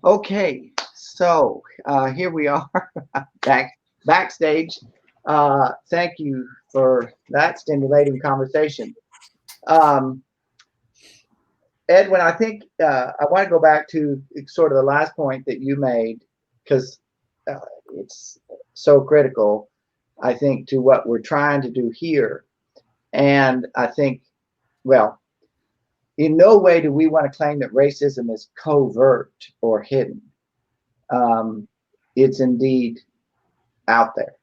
Okay, so here we are backstage. Thank you for that stimulating conversation. Um, Edwin, I think I want to go back to sort of the last point that you made because it's so critical, I think, to what we're trying to do here. And I think, well, in no way do we want to claim that racism is covert or hidden. Um, it's indeed out there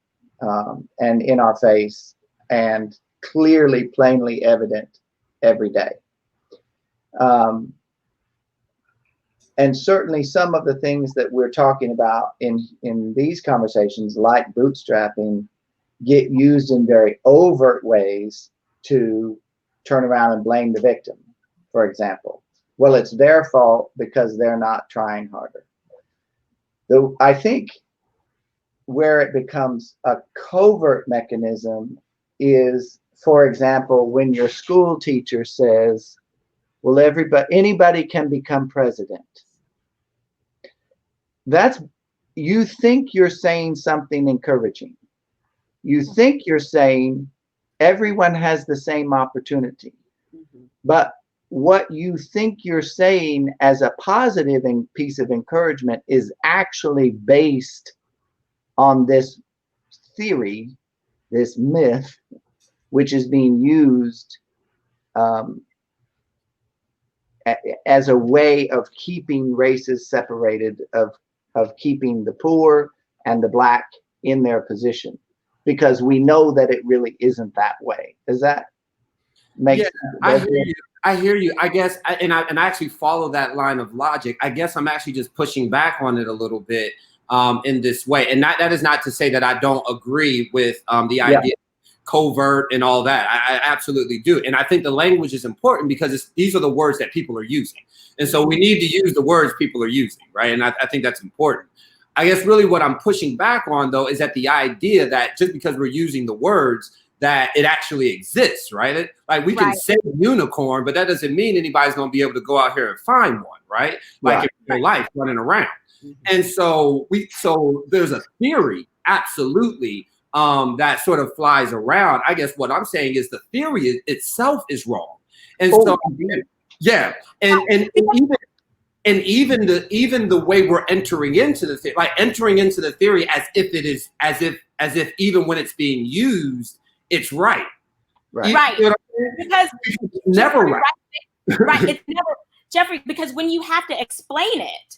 and in our face and clearly, plainly evident every day. And certainly some of the things that we're talking about in these conversations, like bootstrapping, get used in very overt ways to turn around and blame the victim, for example. Well, it's their fault because they're not trying harder. Though I think where it becomes a covert mechanism is, for example, when your school teacher says, well, anybody can become president. That's, you think you're saying something encouraging. You think you're saying everyone has the same opportunity. But what you think you're saying as a positive piece of encouragement is actually based on this theory, this myth, which is being used as a way of keeping races separated, of keeping the poor and the Black in their position, because we know that it really isn't that way. Does that make sense? I hear you. I hear you. I guess, and I actually follow that line of logic. I guess I'm actually just pushing back on it a little bit in this way. And that is not to say that I don't agree with the idea of covert and all that. I absolutely do. And I think the language is important because these are the words that people are using. And so we need to use the words people are using, right? And I think that's important. I guess really what I'm pushing back on, though, is that the idea that just because we're using the words, that it actually exists, right? Like we can say unicorn, but that doesn't mean anybody's going to be able to go out here and find one, right? Like in real life, running around. And so there's a theory, absolutely, that sort of flies around. I guess what I'm saying is the theory itself is wrong. And so, yeah, and even the way we're entering into the theory, like entering into the theory as if even when it's being used, it's right. Right. You know, because it's never right. Right. It's never, Jeffrey, because when you have to explain it,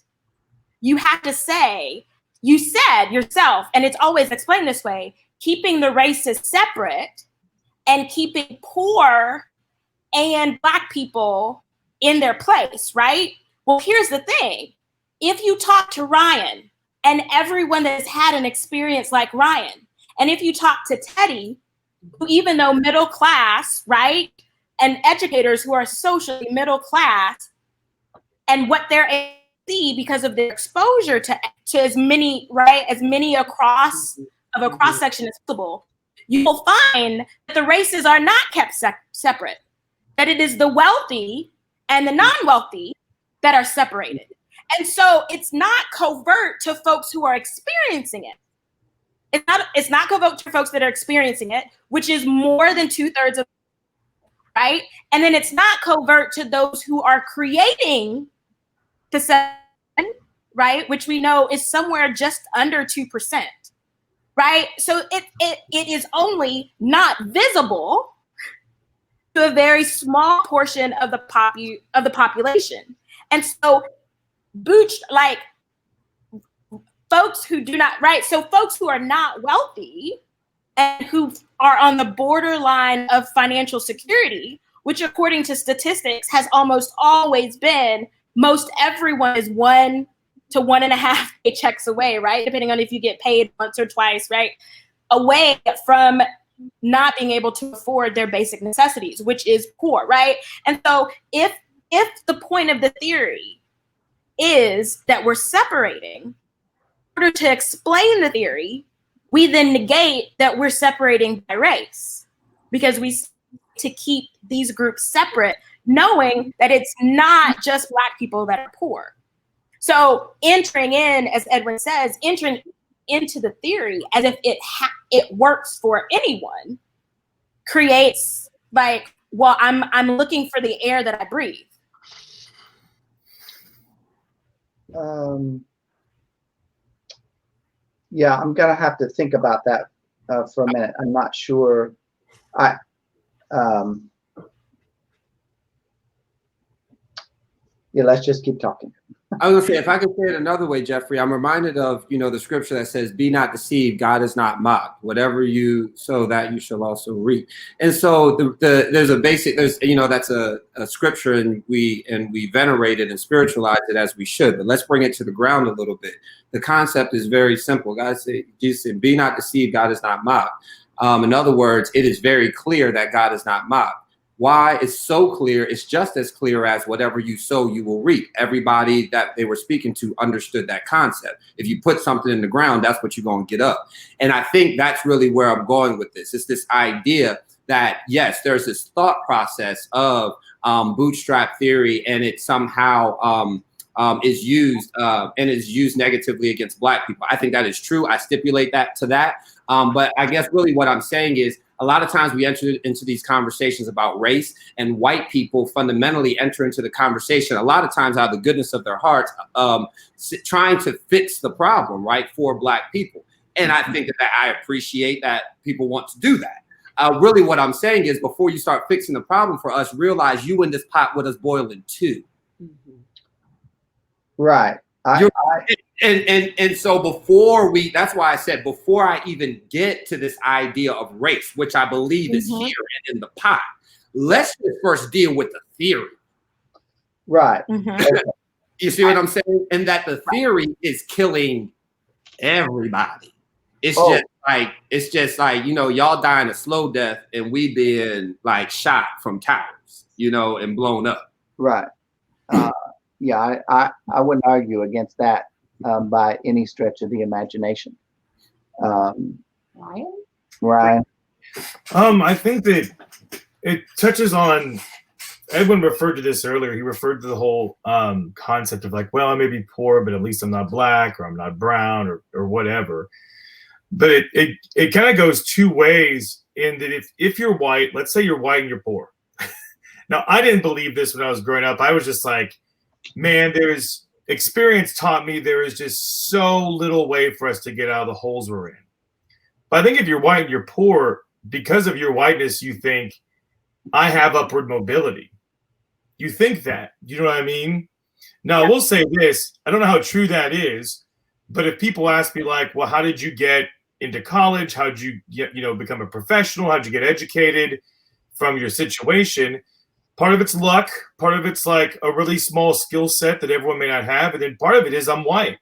you have to say, you said yourself, and it's always explained this way, keeping the races separate and keeping poor and Black people in their place, right? Well, here's the thing. If you talk to Ryan and everyone that's had an experience like Ryan, and if you talk to Teddi, who even though middle class, right, and educators who are socially middle class, and what they're able to see because of their exposure to as many, right, as many across of a cross section as possible, you will find that the races are not kept separate, that it is the wealthy and the non-wealthy that are separated. And so it's not covert to folks who are experiencing it. It's not covert to folks that are experiencing it, which is more than 2/3 of, right? And then it's not covert to those who are creating the 7, right? Which we know is somewhere just under 2%, right? So it is only not visible to a very small portion of the population. And so like folks who do not, right? So folks who are not wealthy and who are on the borderline of financial security, which according to statistics has almost always been, most everyone is 1 to 1.5 paychecks away, right? Depending on if you get paid once or twice, right? Away from not being able to afford their basic necessities, which is poor, right? And so if the point of the theory is that we're separating, in order to explain the theory, we then negate that we're separating by race, because we to keep these groups separate, knowing that it's not just Black people that are poor. So entering in, as Edwin says, entering into the theory as if it works for anyone creates like, well, I'm looking for the air that I breathe. Yeah, I'm gonna have to think about that for a minute. I'm not sure. Yeah, let's just keep talking. I was gonna say, if I could say it another way, Jeffrey, I'm reminded of, the scripture that says, "Be not deceived, God is not mocked. Whatever you sow, that you shall also reap." And so there's that's a scripture, and we venerate it and spiritualize it as we should. But let's bring it to the ground a little bit. The concept is very simple. Jesus said, "Be not deceived, God is not mocked." In other words, it is very clear that God is not mocked. Why it's so clear? It's just as clear as whatever you sow, you will reap. Everybody that they were speaking to understood that concept. If you put something in the ground, that's what you're going to get up. And I think that's really where I'm going with this. It's this idea that, yes, there's this thought process of bootstrap theory, and it somehow is used and is used negatively against Black people. I think that is true. I stipulate that to that. But I guess really what I'm saying is, a lot of times we enter into these conversations about race, and white people fundamentally enter into the conversation a lot of times out of the goodness of their hearts, trying to fix the problem, right, for Black people. And I think that I appreciate that people want to do that. Really what I'm saying is, before you start fixing the problem for us, realize you in this pot with us boiling too. Right. And so that's why I said, before I even get to this idea of race, which I believe is here and in the pot, let's just first deal with the theory. Right. You see what I'm saying? And that the theory is killing everybody. It's just like, y'all dying a slow death and we being like shot from towers, and blown up. Right. Yeah, I wouldn't argue against that by any stretch of the imagination. Ryan? I think that it touches on, Edwin referred to this earlier. He referred to the whole concept of like, well, I may be poor, but at least I'm not Black, or I'm not brown, or whatever. But it kind of goes two ways in that if you're white, let's say you're white and you're poor. Now, I didn't believe this when I was growing up. I was just like, man, experience taught me there is just so little way for us to get out of the holes we're in. But I think if you're white and you're poor, because of your whiteness, you think, I have upward mobility. You think that. You know what I mean? Now, I will say this. I don't know how true that is, but if people ask me like, well, how did you get into college? How did you get, become a professional? How did you get educated from your situation? Part of it's luck. Part of it's like a really small skill set that everyone may not have. And then part of it is I'm white.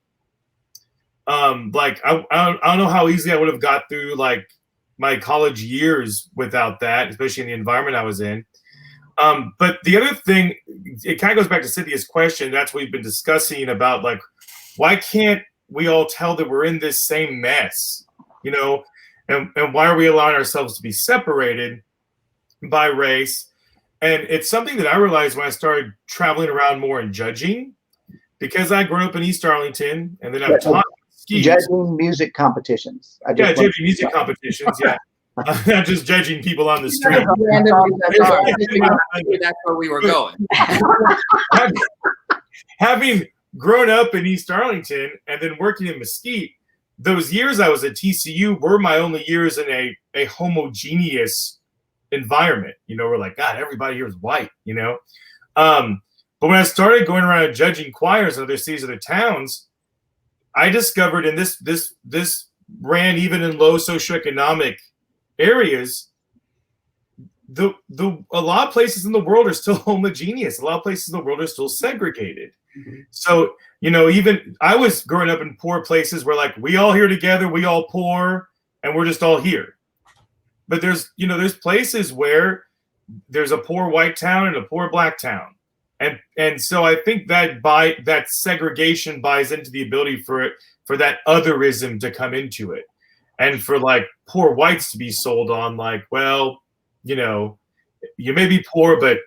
Like I don't know how easily I would have got through like my college years without that, especially in the environment I was in. But the other thing, it kind of goes back to Cynthia's question. That's what we've been discussing about, like, why can't we all tell that we're in this same mess, and why are we allowing ourselves to be separated by race? And it's something that I realized when I started traveling around more and judging, because I grew up in East Arlington, and then I've taught skis. Judging music competitions. Judging music competitions, yeah. Not just judging people on the street. That's where we were going. Having grown up in East Arlington and then working in Mesquite, those years I was at TCU were my only years in a homogeneous environment. We're like, God, everybody here is white, But when I started going around and judging choirs in other cities, other towns, I discovered, and this ran even in low socioeconomic areas, a lot of places in the world are still homogeneous. A lot of places in the world are still segregated. Mm-hmm. So, even I was growing up in poor places where like we all here together, we all poor, and we're just all here. But there's places where there's a poor white town and a poor Black town. And so I think that segregation buys into the ability for that otherism to come into it. And for like poor whites to be sold on like, well, you may be poor, but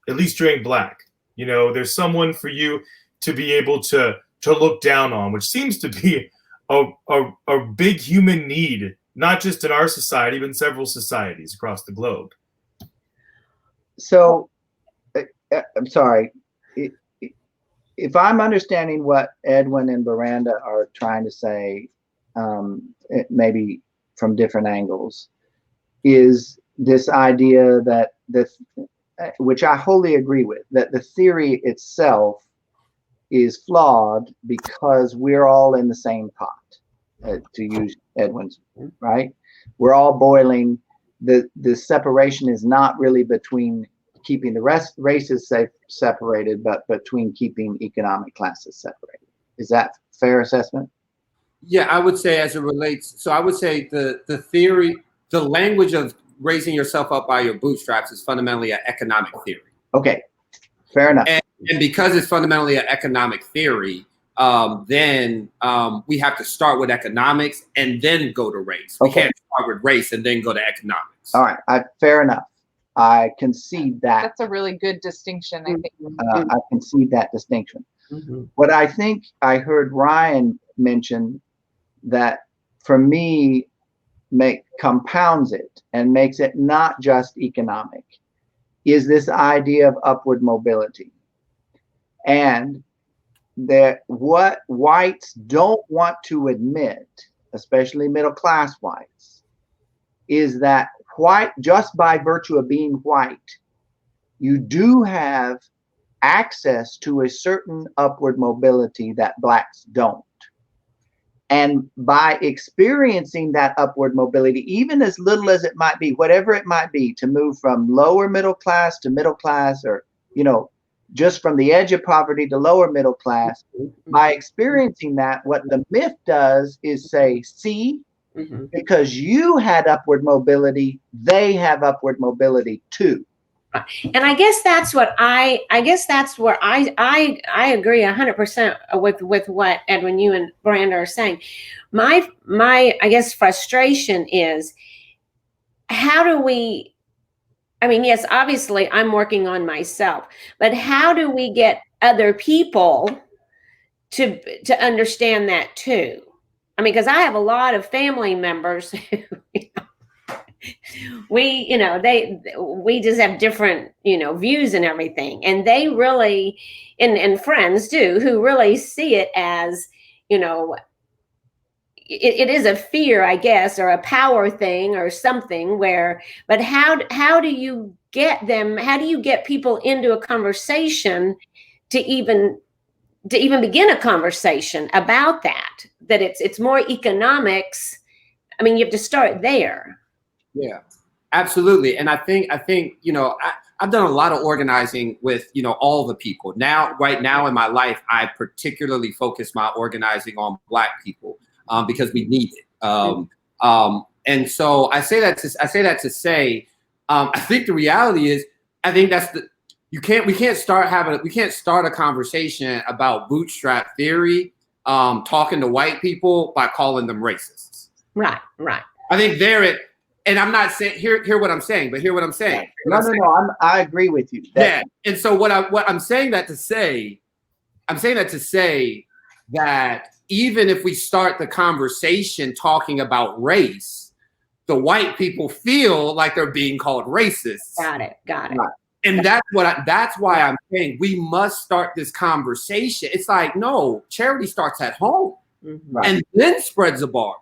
at least you ain't Black. There's someone for you to be able to look down on, which seems to be a big human need, not just in our society, but in several societies across the globe. So, I'm sorry. If I'm understanding what Edwin and Baranda are trying to say, maybe from different angles, is this idea that which I wholly agree with, that the theory itself is flawed because we're all in the same pot, to use Edwin's, right? We're all boiling. The separation is not really between keeping the races separated, but between keeping economic classes separated. Is that a fair assessment? Yeah, I would say as it relates, so I would say the theory, the language of raising yourself up by your bootstraps is fundamentally an economic theory. Okay, fair enough. And because it's fundamentally an economic theory, then we have to start with economics and then go to race. We can't start with race and then go to economics. All right, fair enough. I concede that. That's a really good distinction, I think. I concede that distinction. Mm-hmm. What I think I heard Ryan mention that for me compounds it and makes it not just economic is this idea of upward mobility. And that what whites don't want to admit, especially middle class whites, is that just by virtue of being white, you do have access to a certain upward mobility that blacks don't. And by experiencing that upward mobility, even as little as it might be, whatever it might be, to move from lower middle class to middle class, or, just from the edge of poverty to lower middle class, by experiencing that, what the myth does is say, see, because you had upward mobility, they have upward mobility too. And I guess that's what I agree 100% with what Edwin, you and Baranda are saying. My I guess frustration is, how do we, yes, obviously I'm working on myself, but how do we get other people to understand that too? Because I have a lot of family members who, we just have different, views and everything. And they really, and friends too, who really see it as, it is a fear, I guess, or a power thing or something but how do you get them? How do you get people into a conversation to even begin a conversation about that it's more economics? You have to start there. Yeah, absolutely. And I think, I've done a lot of organizing with, all the people. Right now in my life, I particularly focus my organizing on Black people because we need it. And so I say that to say, I think the reality is, I think that's we can't start a conversation about bootstrap theory, talking to white people by calling them racists. Right. I think and I'm not saying hear what I'm saying, but hear what I'm saying. No, I agree with you. Yeah. And so what I'm saying that to say that even if we start the conversation talking about race, the white people feel like they're being called racists. Got it. Right. And that's why I'm saying we must start this conversation. It's like, no, charity starts at home and then spreads abroad.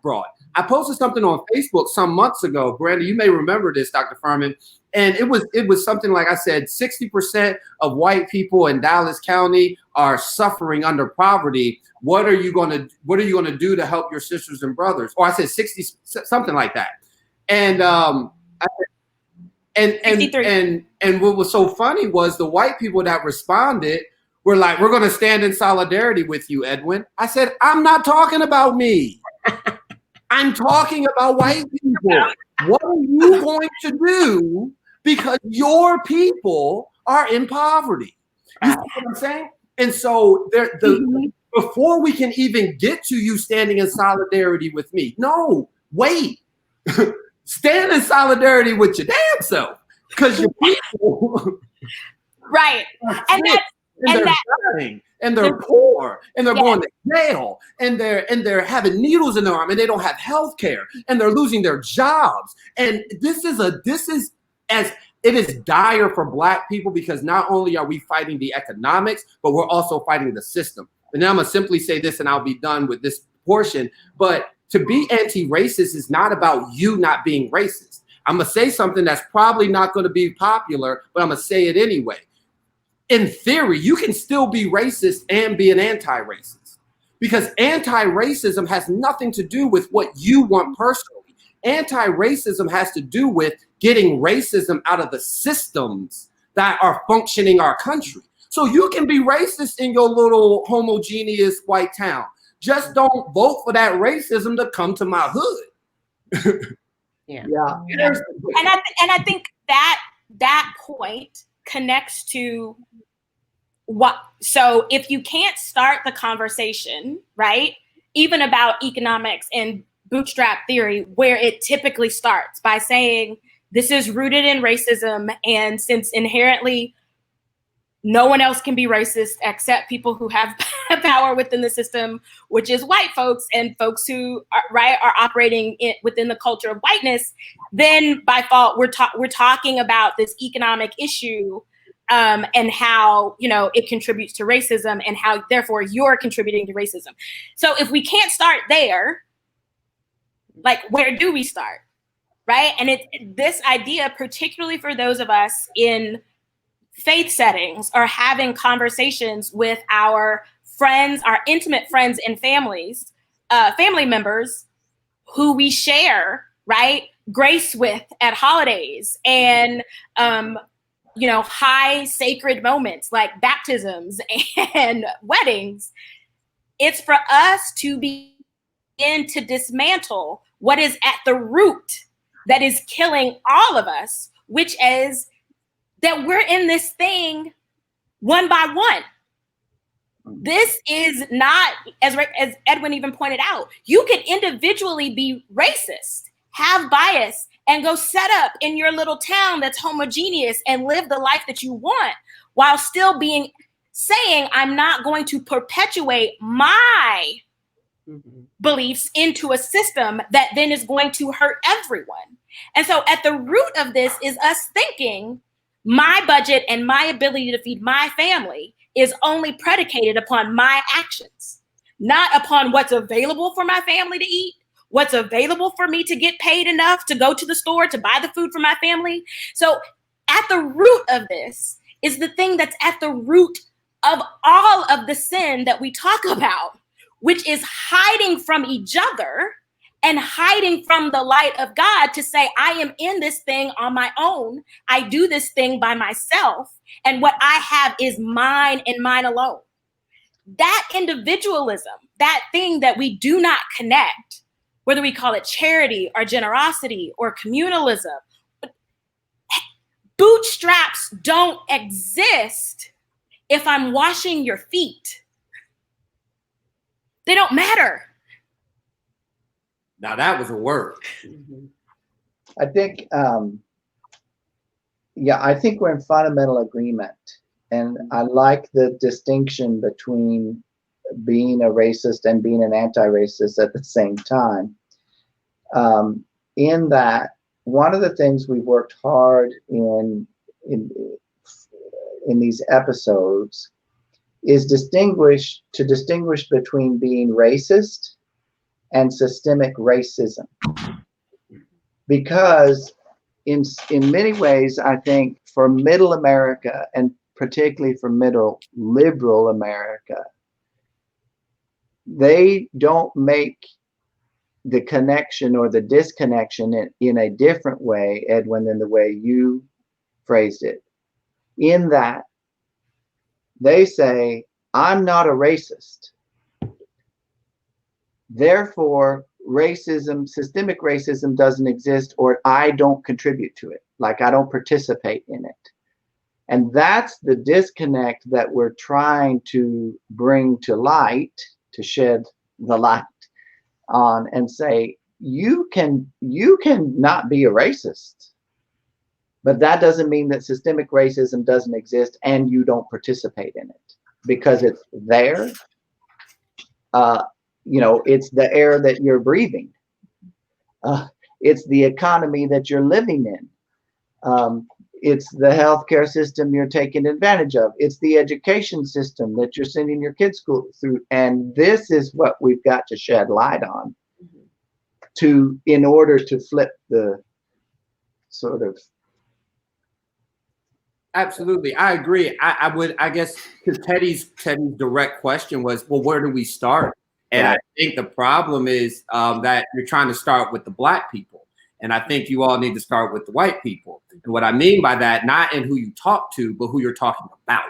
I posted something on Facebook some months ago. Baranda, you may remember this, Dr. Fermin. And it was something like I said, 60% of white people in Dallas County are suffering under poverty. What are you going to do to help your sisters and brothers? Or I said 60, something like that. And and what was so funny was the white people that responded were like, we're going to stand in solidarity with you, Edwin. I said, I'm not talking about me. I'm talking about white people. What are you going to do because your people are in poverty? You see what I'm saying? And so before we can even get to you standing in solidarity with me, no, wait. Stand in solidarity with your damn self because your people. Right. And and they're dying, and they're poor, and they're going to jail, and they're having needles in their arm, and they don't have health care, and they're losing their jobs. And this is as it is dire for Black people, because not only are we fighting the economics, but we're also fighting the system. And then I'm gonna simply say this, and I'll be done with this portion. But to be anti-racist is not about you not being racist. I'm gonna say something that's probably not gonna be popular, but I'm gonna say it anyway. In theory, you can still be racist and be an anti-racist, because anti-racism has nothing to do with what you want personally. Anti-racism has to do with getting racism out of the systems that are functioning our country. So you can be racist in your little homogeneous white town. Just don't vote for that racism to come to my hood. Yeah. And I think that point connects to what. So if you can't start the conversation, right, even about economics and bootstrap theory, where it typically starts by saying this is rooted in racism, and since inherently no one else can be racist except people who have power within the system, which is white folks and folks who are operating within the culture of whiteness, then by default we're talking about this economic issue and how it contributes to racism, and how therefore you're contributing to racism. So if we can't start there, like, where do we start, right? And it's this idea, particularly for those of us in faith settings or having conversations with our friends, our intimate friends and families, family members who we share, right, grace with at holidays and, high sacred moments like baptisms and weddings. It's for us to begin to dismantle what is at the root that is killing all of us, which is that we're in this thing one by one. This is not, as Edwin even pointed out, you can individually be racist, have bias, and go set up in your little town that's homogeneous and live the life that you want, while still saying, I'm not going to perpetuate my beliefs into a system that then is going to hurt everyone. And so at the root of this is us thinking my budget and my ability to feed my family is only predicated upon my actions, not upon what's available for my family to eat, what's available for me to get paid enough to go to the store to buy the food for my family. So at the root of this is the thing that's at the root of all of the sin that we talk about, which is hiding from each other and hiding from the light of God to say, I am in this thing on my own. I do this thing by myself. And what I have is mine and mine alone. That individualism, that thing that we do not connect, whether we call it charity or generosity or communalism, bootstraps don't exist if I'm washing your feet. They don't matter. Now that was a word. I think, I think we're in fundamental agreement. And I like the distinction between being a racist and being an anti-racist at the same time. In that, one of the things we've worked hard in these episodes is distinguish between being racist and systemic racism, because in many ways, I think for middle America, and particularly for middle liberal America, they don't make the connection or the disconnection in a different way, Edwin, than the way you phrased it. In that, they say, I'm not a racist. Therefore, racism, systemic racism doesn't exist, or I don't contribute to it. Like, I don't participate in it. And that's the disconnect that we're trying to bring to light, to shed the light on and say, you can not be a racist, but that doesn't mean that systemic racism doesn't exist and you don't participate in it. because it's there. It's the air that you're breathing. It's the economy that you're living in. It's the healthcare system you're taking advantage of. It's the education system that you're sending your kids through. And this is what we've got to shed light on in order to flip the sort of. Absolutely, I agree. I guess Teddy's direct question was, well, where do we start? And I think the problem is that you're trying to start with the Black people. And I think you all need to start with the white people. And what I mean by that, not in who you talk to, but who you're talking about.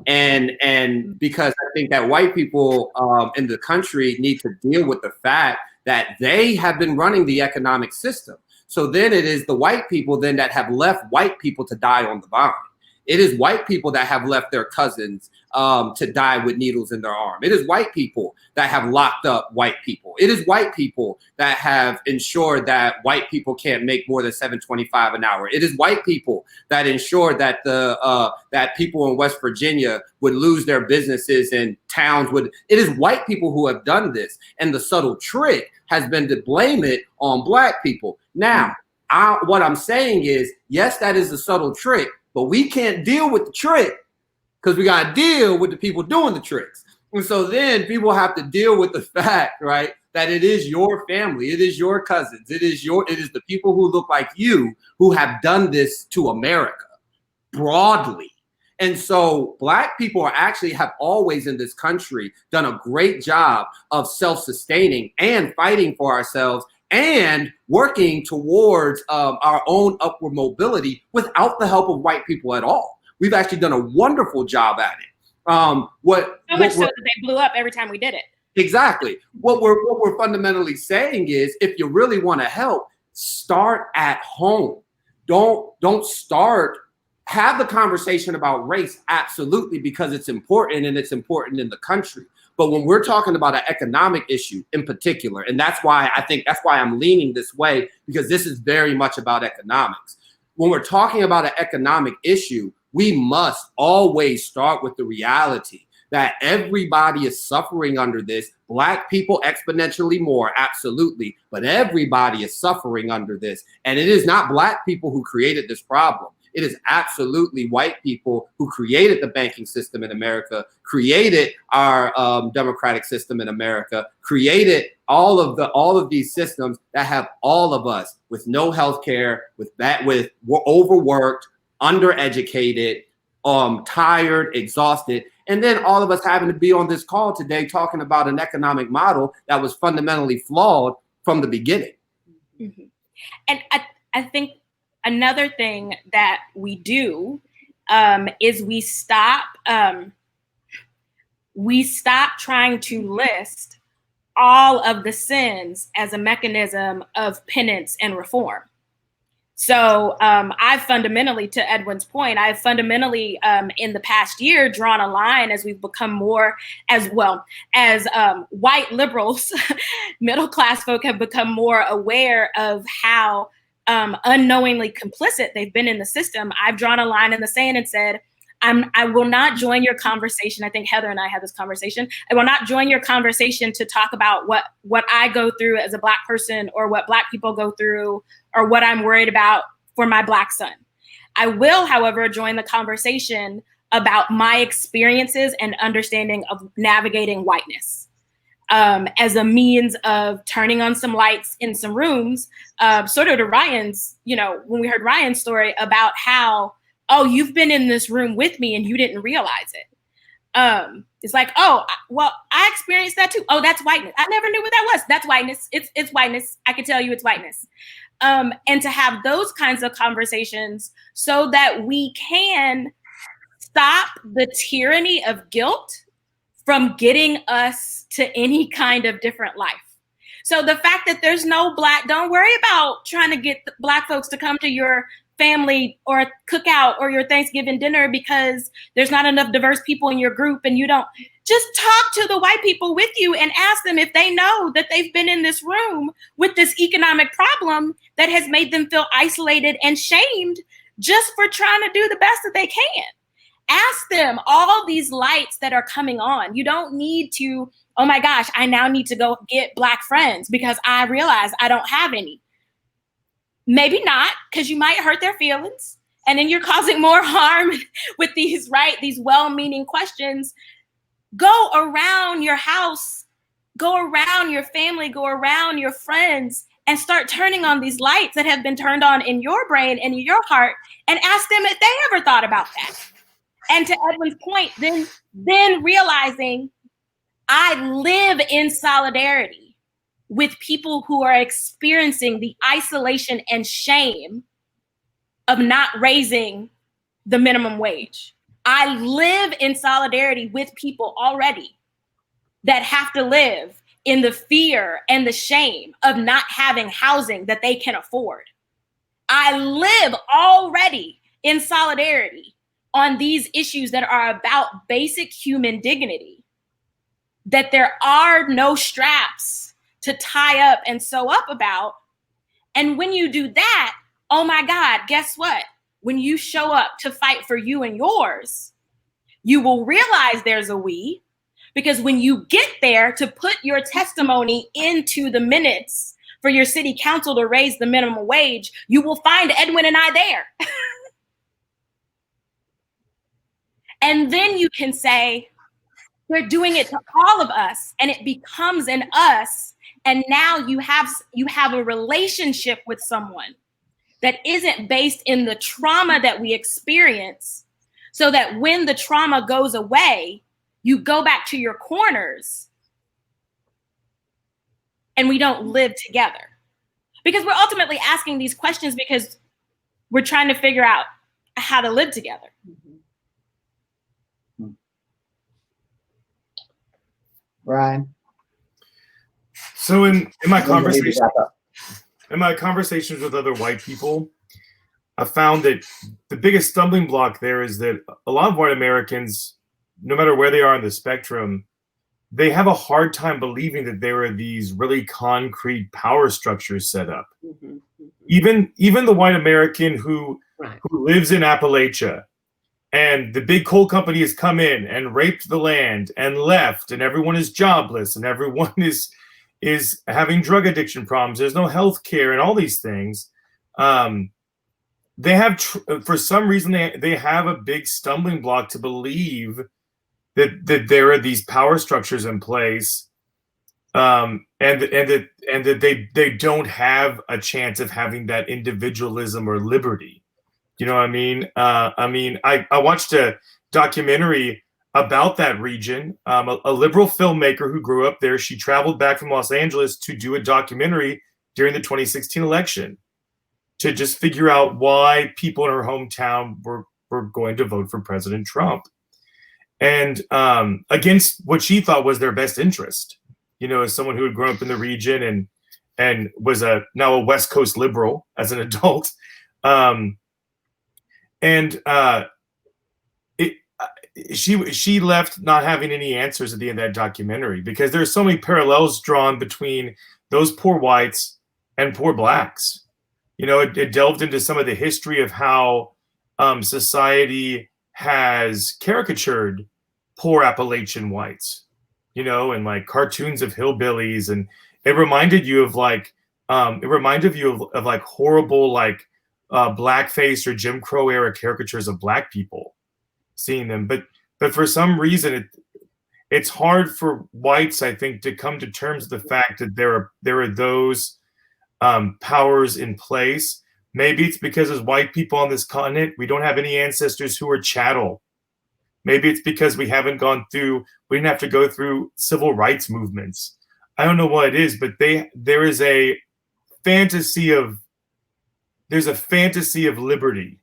And because I think that white people in the country need to deal with the fact that they have been running the economic system. So then it is the white people then that have left white people to die on the vine. It is white people that have left their cousins to die with needles in their arm. It is white people that have locked up white people. It is white people that have ensured that white people can't make more than $7.25 an hour. It is white people that ensured that that people in West Virginia would lose their businesses and towns would. It is white people who have done this. And the subtle trick has been to blame it on Black people. Now, what I'm saying is, yes, that is a subtle trick, but we can't deal with the trick because we got to deal with the people doing the tricks. And so then people have to deal with the fact, right, that it is your family, it is your cousins, it is the people who look like you who have done this to America broadly. And so Black people have always in this country done a great job of self-sustaining and fighting for ourselves and working towards our own upward mobility without the help of white people at all. We've actually done a wonderful job at it. So much so that they blew up every time we did it. Exactly. What we're fundamentally saying is, if you really want to help, start at home. Don't start. Have the conversation about race, absolutely, because it's important and it's important in the country. But when we're talking about an economic issue in particular, and that's why I'm leaning this way, because this is very much about economics. When we're talking about an economic issue, we must always start with the reality that everybody is suffering under this. Black people exponentially more, absolutely, but everybody is suffering under this. And it is not Black people who created this problem. It is absolutely white people who created the banking system in America, created our democratic system in America, created all of these systems that have all of us with no health care, with overworked, undereducated, tired, exhausted, and then all of us having to be on this call today talking about an economic model that was fundamentally flawed from the beginning. Mm-hmm. And I think another thing that we do is we stop trying to list all of the sins as a mechanism of penance and reform. So I've fundamentally, to Edwin's point, in the past year drawn a line as we've become more, as white liberals, middle class folk have become more aware of how unknowingly complicit they've been in the system. I've drawn a line in the sand and said, I will not join your conversation. I think Heather and I had this conversation. I will not join your conversation to talk about what I go through as a Black person or what Black people go through or what I'm worried about for my Black son. I will, however, join the conversation about my experiences and understanding of navigating whiteness as a means of turning on some lights in some rooms, sort of to Ryan's, when we heard Ryan's story about how, oh, you've been in this room with me and you didn't realize it. It's like, oh, well, I experienced that too. Oh, that's whiteness. I never knew what that was. That's whiteness. It's whiteness. I can tell you it's whiteness. And to have those kinds of conversations so that we can stop the tyranny of guilt from getting us to any kind of different life. So the fact that there's no Black, don't worry about trying to get Black folks to come to your family or cookout or your Thanksgiving dinner because there's not enough diverse people in your group and you don't. Just talk to the white people with you and ask them if they know that they've been in this room with this economic problem that has made them feel isolated and shamed just for trying to do the best that they can. Ask them all these lights that are coming on. You don't need to, oh my gosh, I now need to go get Black friends because I realize I don't have any. Maybe not, because you might hurt their feelings. And then you're causing more harm with these well-meaning questions. Go around your house, go around your family, go around your friends, and start turning on these lights that have been turned on in your brain and in your heart, and ask them if they ever thought about that. And to Edwin's point, then realizing I live in solidarity with people who are experiencing the isolation and shame of not raising the minimum wage. I live in solidarity with people already that have to live in the fear and the shame of not having housing that they can afford. I live already in solidarity on these issues that are about basic human dignity, that there are no straps to tie up and sew up about. And when you do that, oh my God, guess what? When you show up to fight for you and yours, you will realize there's a we, because when you get there to put your testimony into the minutes for your city council to raise the minimum wage, you will find Edwin and I there. And then you can say, we're doing it to all of us, and it becomes an us. And now you have a relationship with someone that isn't based in the trauma that we experience, so that when the trauma goes away, you go back to your corners and we don't live together. Because we're ultimately asking these questions because we're trying to figure out how to live together. Ryan? So in my conversations with other white people, I found that the biggest stumbling block there is that a lot of white Americans, no matter where they are on the spectrum, they have a hard time believing that there are these really concrete power structures set up. Mm-hmm. Even the white American who lives in Appalachia, and the big coal company has come in and raped the land and left, and everyone is jobless, and everyone is having drug addiction problems. There's no health care and all these things. They have, for some reason, they have a big stumbling block to believe that there are these power structures in place, and that they don't have a chance of having that individualism or liberty. You know what I mean? I watched a documentary about that region. A liberal filmmaker who grew up there, she traveled back from Los Angeles to do a documentary during the 2016 election to just figure out why people in her hometown were going to vote for President Trump. And against what she thought was their best interest, you know, as someone who had grown up in the region and was now a West Coast liberal as an adult. She left not having any answers at the end of that documentary, because there are so many parallels drawn between those poor whites and poor blacks. You know, it delved into some of the history of how society has caricatured poor Appalachian whites, you know, and like cartoons of hillbillies, and it reminded you of like horrible like blackface or Jim Crow era caricatures of black people, seeing them. But for some reason it's hard for whites, I think, to come to terms with the fact that there are those powers in place. Maybe it's because as white people on this continent, we don't have any ancestors who are chattel. Maybe it's because we didn't have to go through civil rights movements. I don't know what it is, but there's a fantasy of liberty.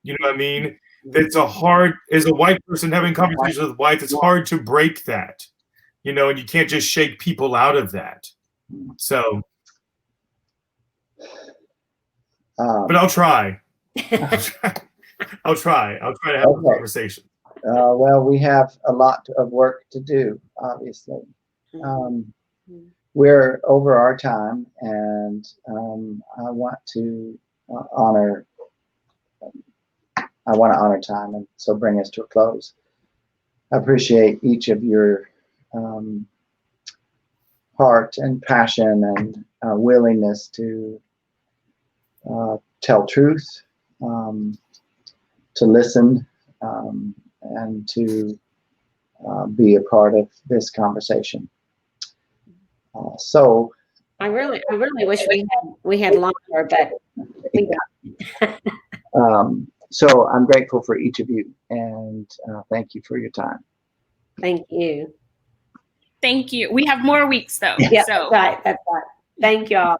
You know what I mean? As a white person having conversations with whites, it's hard to break that, you know, and you can't just shake people out of that. So, but I'll try. I'll try to have a conversation. Well, we have a lot of work to do, obviously. We're over our time, and I want to honor I want to honor time, and so bring us to a close. I appreciate each of your heart and passion and willingness to tell truth, to listen, and to be a part of this conversation. So I really wish we had longer, but we don't. So I'm grateful for each of you, and thank you for your time. Thank you. Thank you. We have more weeks though. Yeah, So that's right. Thank y'all.